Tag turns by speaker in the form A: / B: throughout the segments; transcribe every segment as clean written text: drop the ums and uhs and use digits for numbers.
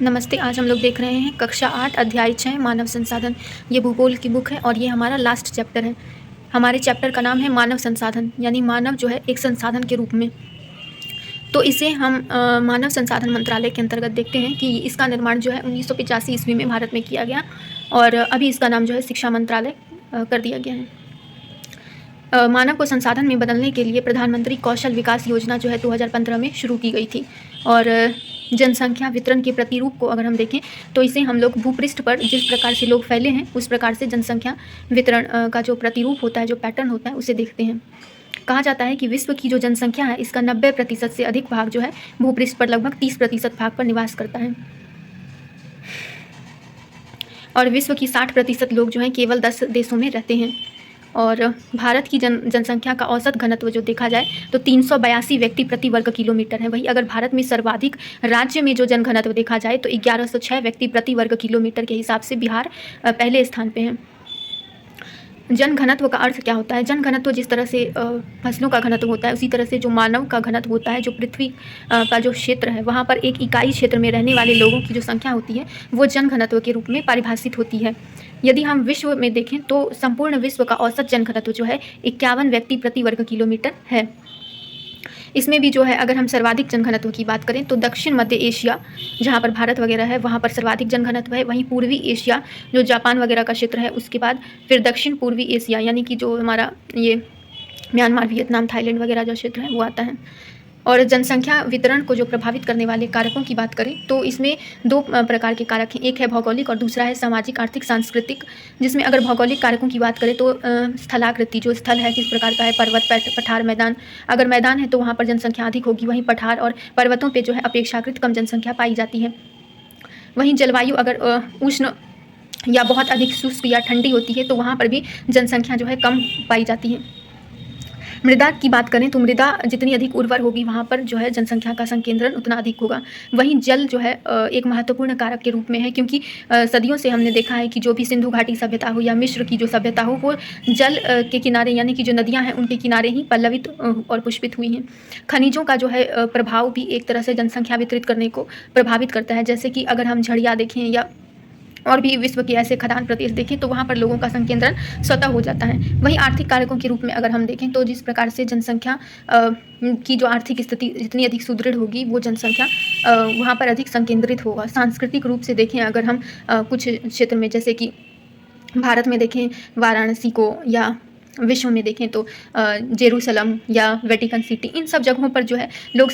A: नमस्ते। आज हम लोग देख रहे हैं कक्षा 8 अध्याय 6 मानव संसाधन। ये भूगोल की बुक है और ये हमारा लास्ट चैप्टर है। हमारे चैप्टर का नाम है मानव संसाधन, यानी मानव जो है एक संसाधन के रूप में। तो इसे हम मानव संसाधन मंत्रालय के अंतर्गत देखते हैं कि इसका निर्माण जो है 1985 ईस्वी में भारत में किया गया और अभी इसका नाम जो है शिक्षा मंत्रालय कर दिया गया है। मानव को संसाधन में बदलने के लिए प्रधानमंत्री कौशल विकास योजना जो है 2015 में शुरू की गई थी। और जनसंख्या वितरण के प्रतिरूप को अगर हम देखें तो इसे हम लोग भूपृष्ठ पर जिस प्रकार से लोग फैले हैं उस प्रकार से जनसंख्या वितरण का जो प्रतिरूप होता है, जो पैटर्न होता है, उसे देखते हैं। कहा जाता है कि विश्व की जो जनसंख्या है इसका 90% से अधिक भाग जो है भूपृष्ठ पर लगभग 30% भाग पर निवास करता है और विश्व की 60% लोग जो हैं केवल 10 देशों में रहते हैं। और भारत की जनसंख्या का औसत घनत्व जो देखा जाए तो 382 व्यक्ति प्रति वर्ग किलोमीटर है। वही अगर भारत में सर्वाधिक राज्य में जो जनघनत्व देखा जाए तो 1106 व्यक्ति प्रति वर्ग किलोमीटर के हिसाब से बिहार पहले स्थान पे है। जन घनत्व का अर्थ क्या होता है? जन घनत्व जिस तरह से फसलों का घनत्व होता है उसी तरह से जो मानव का घनत्व होता है, जो पृथ्वी का जो क्षेत्र है वहाँ पर एक इकाई क्षेत्र में रहने वाले लोगों की जो संख्या होती है वो जन घनत्व के रूप में परिभाषित होती है। यदि हम विश्व में देखें तो संपूर्ण विश्व का औसत जन घनत्व जो है 51 व्यक्ति प्रति वर्ग किलोमीटर है। इसमें भी जो है अगर हम सर्वाधिक जनघनत्व की बात करें तो दक्षिण मध्य एशिया, जहाँ पर भारत वगैरह है, वहाँ पर सर्वाधिक जनघनत्व है। वहीं पूर्वी एशिया जो जापान वगैरह का क्षेत्र है, उसके बाद फिर दक्षिण पूर्वी एशिया यानी कि जो हमारा ये म्यांमार, वियतनाम, थाईलैंड वगैरह जो क्षेत्र है वो आता है। और जनसंख्या वितरण को जो प्रभावित करने वाले कारकों की बात करें तो इसमें दो प्रकार के कारक हैं। एक है भौगोलिक और दूसरा है सामाजिक, आर्थिक, सांस्कृतिक। जिसमें अगर भौगोलिक कारकों की बात करें तो स्थलाकृति, जो स्थल है किस प्रकार का है, पर्वत, पठार, मैदान। अगर मैदान है तो वहाँ पर जनसंख्या अधिक होगी, वहीं पठार और पर्वतों पर जो है अपेक्षाकृत कम जनसंख्या पाई जाती है। वहीं जलवायु अगर उष्ण या बहुत अधिक शुष्क या ठंडी होती है तो वहाँ पर भी जनसंख्या जो है कम पाई जाती है। मृदा की बात करें तो मृदा जितनी अधिक उर्वर होगी वहाँ पर जो है जनसंख्या का संकेंद्रण उतना अधिक होगा। वहीं जल जो है एक महत्वपूर्ण कारक के रूप में है, क्योंकि सदियों से हमने देखा है कि जो भी सिंधु घाटी सभ्यता हो या मिस्र की जो सभ्यता हो वो जल के किनारे यानी कि जो नदियाँ हैं उनके किनारे ही पल्लवित और पुष्पित हुई हैं। खनिजों का जो है प्रभाव भी एक तरह से जनसंख्या वितरित करने को प्रभावित करता है। जैसे कि अगर हम झड़िया देखें या और भी विश्व के ऐसे खदान प्रदेश देखें तो वहाँ पर लोगों का संकेंद्रण स्वतः हो जाता है। वहीं आर्थिक कारकों के रूप में अगर हम देखें तो जिस प्रकार से जनसंख्या की जो आर्थिक स्थिति जितनी अधिक सुदृढ़ होगी वो जनसंख्या वहाँ पर अधिक संकेंद्रित होगा। सांस्कृतिक रूप से देखें अगर हम कुछ क्षेत्र में, जैसे कि भारत में देखें वाराणसी को, या विश्व में देखें तो जेरूसलम या वेटिकन सिटी, इन सब जगहों पर जो है लोग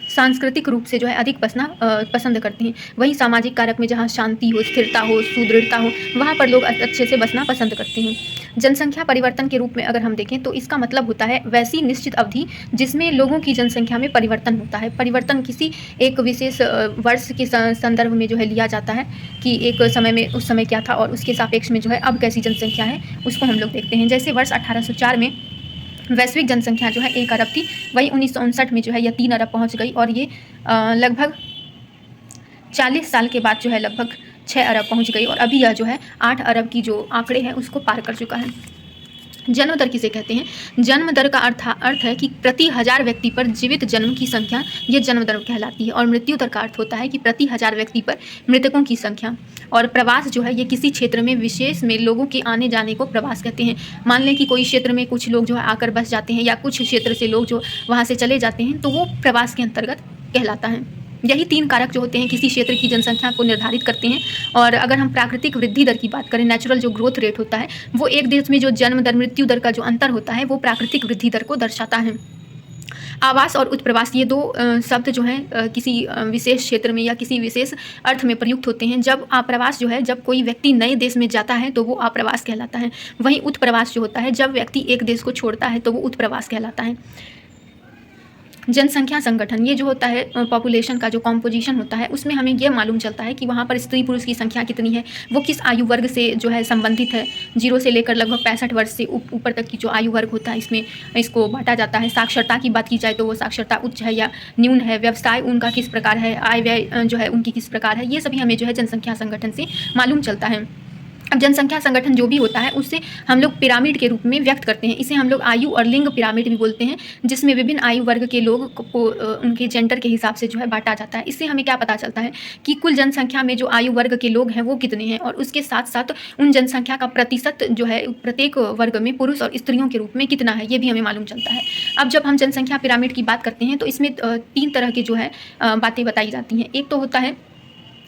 A: सांस्कृतिक रूप से जो है अधिक बसना पसंद करते हैं। वहीं सामाजिक कारक में जहाँ शांति हो, स्थिरता हो, सुदृढ़ता हो, वहाँ पर लोग अच्छे से बसना पसंद करते हैं। जनसंख्या परिवर्तन के रूप में अगर हम देखें तो इसका मतलब होता है वैसी निश्चित अवधि जिसमें लोगों की जनसंख्या में परिवर्तन होता है। परिवर्तन किसी एक विशेष वर्ष के संदर्भ में जो है लिया जाता है कि एक समय में उस समय क्या था और उसके सापेक्ष में जो है अब कैसी जनसंख्या है उसको हम लोग देखते हैं। जैसे वर्ष 1804 में वैश्विक जनसंख्या जो है 1 अरब थी, वही 1959 में जो है यह 3 अरब पहुंच गई और ये लगभग 40 साल के बाद जो है लगभग 6 अरब पहुंच गई और अभी यह जो है 8 अरब की जो आंकड़े हैं उसको पार कर चुका है। जन्म दर किसे कहते हैं? जन्म दर का अर्थ है कि प्रति 1000 व्यक्ति पर जीवित जन्म की संख्या, ये जन्म दर कहलाती है। और मृत्यु दर का अर्थ होता है कि प्रति 1000 व्यक्ति पर मृतकों की संख्या। और प्रवास जो है ये किसी क्षेत्र में विशेष में लोगों के आने जाने को प्रवास कहते हैं। मान लें कि कोई क्षेत्र में कुछ लोग जो है आकर बस जाते हैं या कुछ क्षेत्र से लोग जो वहाँ से चले जाते हैं तो वो प्रवास के अंतर्गत कहलाता है। यही 3 कारक जो होते हैं किसी क्षेत्र की जनसंख्या को निर्धारित करते हैं। और अगर हम प्राकृतिक वृद्धि दर की बात करें, नेचुरल जो ग्रोथ रेट होता है, वो एक देश में जो जन्म दर मृत्यु दर का जो अंतर होता है वो प्राकृतिक वृद्धि दर को दर्शाता है। आवास और उत्प्रवास, ये 2 शब्द जो हैं किसी विशेष क्षेत्र में या किसी विशेष अर्थ में प्रयुक्त होते हैं। जब आप्रवास जो है, जब कोई व्यक्ति नए देश में जाता है तो वो आप्रवास कहलाता है। वहीं उत्प्रवास जो होता है, जब व्यक्ति एक देश को छोड़ता है तो वो उत्प्रवास कहलाता है। जनसंख्या संगठन, ये जो होता है पॉपुलेशन का जो कॉम्पोजिशन होता है उसमें हमें यह मालूम चलता है कि वहाँ पर स्त्री पुरुष की संख्या कितनी है, वो किस आयु वर्ग से जो है संबंधित है। 0 से लेकर लगभग 65 वर्ष से ऊपर तक की जो आयु वर्ग होता है इसमें इसको बांटा जाता है। साक्षरता की बात की जाए तो वो साक्षरता उच्च है या न्यून है, व्यवसाय उनका किस प्रकार है, आय व्यय जो है उनकी किस प्रकार है, ये सभी हमें जो है जनसंख्या संगठन से मालूम चलता है। अब जनसंख्या संगठन जो भी होता है उससे हम लोग पिरामिड के रूप में व्यक्त करते हैं। इसे हम लोग आयु और लिंग पिरामिड भी बोलते हैं, जिसमें विभिन्न आयु वर्ग के लोग को उनके जेंडर के हिसाब से जो है बांटा जाता है। इससे हमें क्या पता चलता है कि कुल जनसंख्या में जो आयु वर्ग के लोग हैं वो कितने हैं, और उसके साथ साथ उन जनसंख्या का प्रतिशत जो है प्रत्येक वर्ग में पुरुष और स्त्रियों के रूप में कितना है, ये भी हमें मालूम चलता है। अब जब हम जनसंख्या पिरामिड की बात करते हैं तो इसमें 3 तरह की जो है बातें बताई जाती हैं। एक तो होता है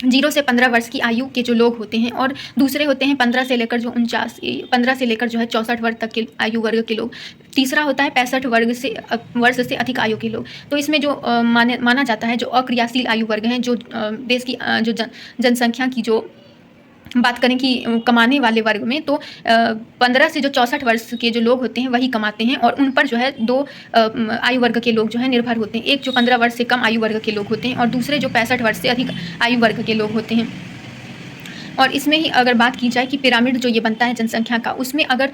A: 0 से 15 वर्ष की आयु के जो लोग होते हैं, और दूसरे होते हैं 15 से लेकर जो 15 से लेकर जो है 64 वर्ष तक के आयु वर्ग के लोग। तीसरा होता है 65 वर्ष से अधिक आयु के लोग। तो इसमें जो माना जाता है जो अक्रियाशील आयु वर्ग हैं, जो देश की जो जनसंख्या की जो बात करें कि कमाने वाले वर्ग में, तो 15 से जो 64 वर्ष के जो लोग होते हैं वही कमाते हैं, और उन पर जो है 2 आयु वर्ग के लोग जो है निर्भर होते हैं। एक जो 15 वर्ष से कम आयु वर्ग के लोग होते हैं, और दूसरे जो 65 वर्ष से अधिक आयु वर्ग के लोग होते हैं। और इसमें ही अगर बात की जाए कि पिरामिड जो ये बनता है जनसंख्या का, उसमें अगर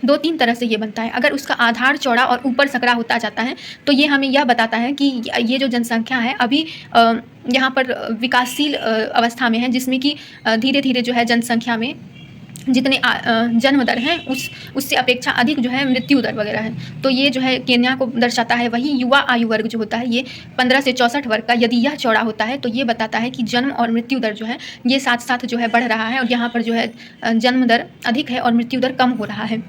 A: 2-3 तरह से ये बनता है। अगर उसका आधार चौड़ा और ऊपर सकरा होता जाता है तो ये हमें यह बताता है कि ये जो जनसंख्या है अभी यहाँ पर विकासशील अवस्था में है, जिसमें कि धीरे धीरे जो है जनसंख्या में जितने जन्म दर हैं उससे अपेक्षा अधिक जो है मृत्यु दर वगैरह है। तो ये जो है केन्या को दर्शाता है। वही युवा आयु वर्ग जो होता है ये 15 से 64 वर्ग का, यदि यह चौड़ा होता है तो ये बताता है कि जन्म और मृत्यु दर जो है ये साथ साथ जो है बढ़ रहा है, और यहाँ पर जो है जन्म दर अधिक है और मृत्यु दर कम हो रहा है।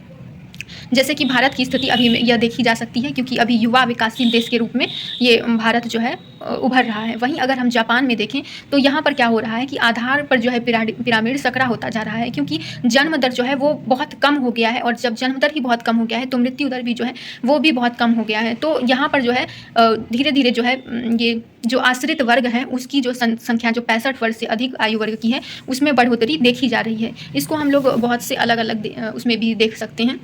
A: जैसे कि भारत की स्थिति अभी यह देखी जा सकती है, क्योंकि अभी युवा विकासशील देश के रूप में ये भारत जो है उभर रहा है। वहीं अगर हम जापान में देखें तो यहाँ पर क्या हो रहा है कि आधार पर जो है पिरामिड सकरा होता जा रहा है, क्योंकि जन्म दर जो है वो बहुत कम हो गया है, और जब जन्म दर ही बहुत कम हो गया है तो मृत्यु दर भी जो है वो भी बहुत कम हो गया है। तो यहाँ पर जो है धीरे धीरे जो है ये जो आश्रित वर्ग है उसकी जो संख्या जो 65 वर्ष से अधिक आयु वर्ग की है उसमें बढ़ोतरी देखी जा रही है। इसको हम लोग बहुत से अलग अलग उसमें भी देख सकते हैं।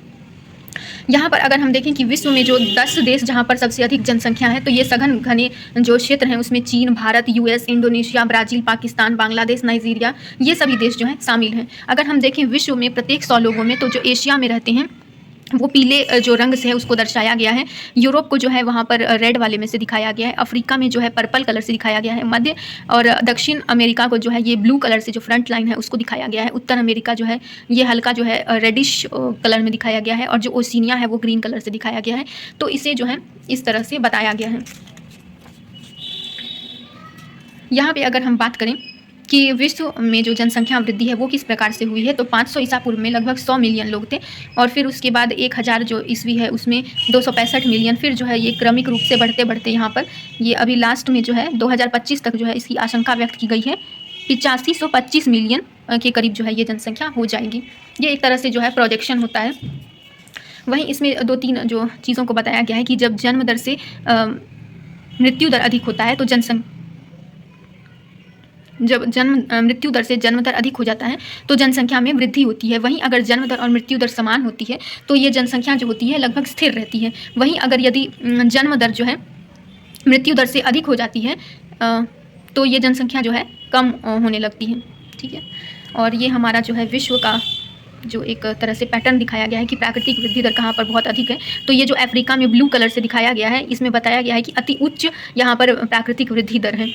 A: यहाँ पर अगर हम देखें कि विश्व में जो 10 देश जहाँ पर सबसे अधिक जनसंख्या है, तो ये सघन घने जो क्षेत्र हैं उसमें चीन, Bharat, US, Indonesia, Brazil, Pakistan, Bangladesh, Nigeria, ये सभी देश जो हैं शामिल हैं। अगर हम देखें विश्व में प्रत्येक 100 लोगों में तो जो एशिया में रहते हैं वो पीले जो रंग से है उसको दर्शाया गया है। यूरोप को जो है वहाँ पर रेड वाले में से दिखाया गया है। अफ्रीका में जो है पर्पल कलर से दिखाया गया है। मध्य और दक्षिण अमेरिका को जो है ये ब्लू कलर से जो फ्रंट लाइन है उसको दिखाया गया है। उत्तर अमेरिका जो है ये हल्का जो है रेडिश कलर में दिखाया गया है, और जो ओशिनिया है वो ग्रीन कलर से दिखाया गया है। तो इसे जो है इस तरह से बताया गया है। यहाँ पर अगर हम बात करें कि विश्व में जो जनसंख्या वृद्धि है वो किस प्रकार से हुई है, तो 500 ईसा पूर्व में लगभग 100 मिलियन लोग थे, और फिर उसके बाद 1000 जो ईस्वी है उसमें 265 मिलियन। फिर जो है ये क्रमिक रूप से बढ़ते बढ़ते यहाँ पर ये अभी लास्ट में जो है 2025 तक जो है इसकी आशंका व्यक्त की गई है 8525 मिलियन के करीब जो है ये जनसंख्या हो जाएगी। ये एक तरह से जो है प्रोजेक्शन होता है। वहीं इसमें 2-3 जो चीज़ों को बताया गया है कि जब जन्म दर से मृत्यु दर अधिक होता है तो जब मृत्यु दर से जन्म दर अधिक हो जाता है तो जनसंख्या में वृद्धि होती है। वहीं अगर जन्म दर और मृत्यु दर समान होती है तो ये जनसंख्या जो होती है लगभग स्थिर रहती है। वहीं अगर यदि जन्म दर जो है मृत्यु दर से अधिक हो जाती है तो ये जनसंख्या जो है कम होने लगती है। ठीक है, और ये हमारा जो है विश्व का जो एक तरह से पैटर्न दिखाया गया है कि प्राकृतिक वृद्धि दर कहाँ पर बहुत अधिक है। तो ये जो अफ्रीका में ब्लू कलर से दिखाया गया है इसमें बताया गया है कि अति उच्च यहाँ पर प्राकृतिक वृद्धि दर है।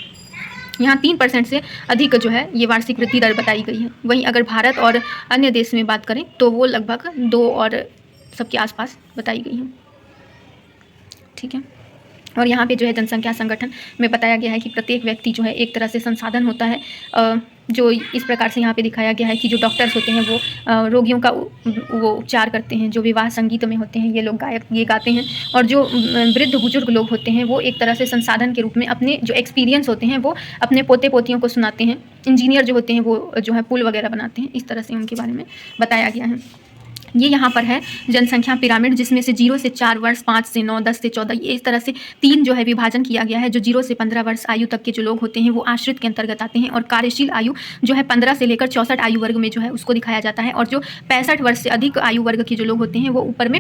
A: यहाँ 3% से अधिक जो है ये वार्षिक वृद्धि दर बताई गई है। वहीं अगर भारत और अन्य देश में बात करें तो वो लगभग 2 और सबके आसपास बताई गई है। ठीक है, और यहाँ पे जो है जनसंख्या संगठन में बताया गया है कि प्रत्येक व्यक्ति जो है एक तरह से संसाधन होता है। जो इस प्रकार से यहाँ पे दिखाया गया है कि जो डॉक्टर्स होते हैं वो रोगियों का वो उपचार करते हैं। जो विवाह संगीत में होते हैं ये लोग ये गाते हैं, और जो वृद्ध बुजुर्ग लोग होते हैं वो एक तरह से संसाधन के रूप में अपने जो एक्सपीरियंस होते हैं वो अपने पोते पोतियों को सुनाते हैं। इंजीनियर जो होते हैं वो जो है पुल वगैरह बनाते हैं। इस तरह से उनके बारे में बताया गया है। ये यहाँ पर है जनसंख्या पिरामिड, जिसमें से 0 से 4 वर्ष, 5 से 9, 10 से 14, ये इस तरह से 3 जो है विभाजन किया गया है। जो 0 से 15 वर्ष आयु तक के जो लोग होते हैं वो आश्रित के अंतर्गत आते हैं, और कार्यशील आयु जो है 15 से लेकर 64 आयु वर्ग में जो है उसको दिखाया जाता है, और जो 65 वर्ष से अधिक आयु वर्ग के जो लोग होते हैं वो ऊपर में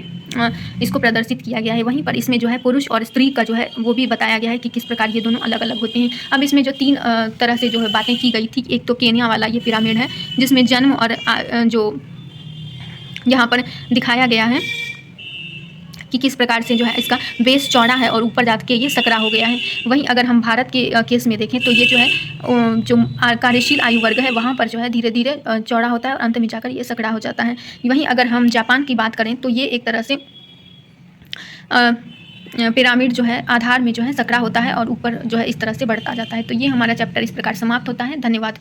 A: इसको प्रदर्शित किया गया है। वहीं पर इसमें जो है पुरुष और स्त्री का जो है वो भी बताया गया है कि किस प्रकार ये दोनों अलग अलग होते हैं। अब इसमें जो 3 तरह से जो है बातें की गई थी, एक तो केन्या वाला ये पिरामिड है जिसमें जन्म और जो यहाँ पर दिखाया गया है कि किस प्रकार से जो है इसका बेस चौड़ा है और ऊपर जाके ये सकरा हो गया है। वहीं अगर हम भारत के केस में देखें तो ये जो है जो कार्यशील आयु वर्ग है वहाँ पर जो है धीरे धीरे चौड़ा होता है और अंत में जाकर ये सकरा हो जाता है। वहीं अगर हम जापान की बात करें तो ये एक तरह से पिरामिड जो है आधार में जो है सकरा होता है और ऊपर जो है इस तरह से बढ़ता जाता है। तो ये हमारा चैप्टर इस प्रकार समाप्त होता है। धन्यवाद।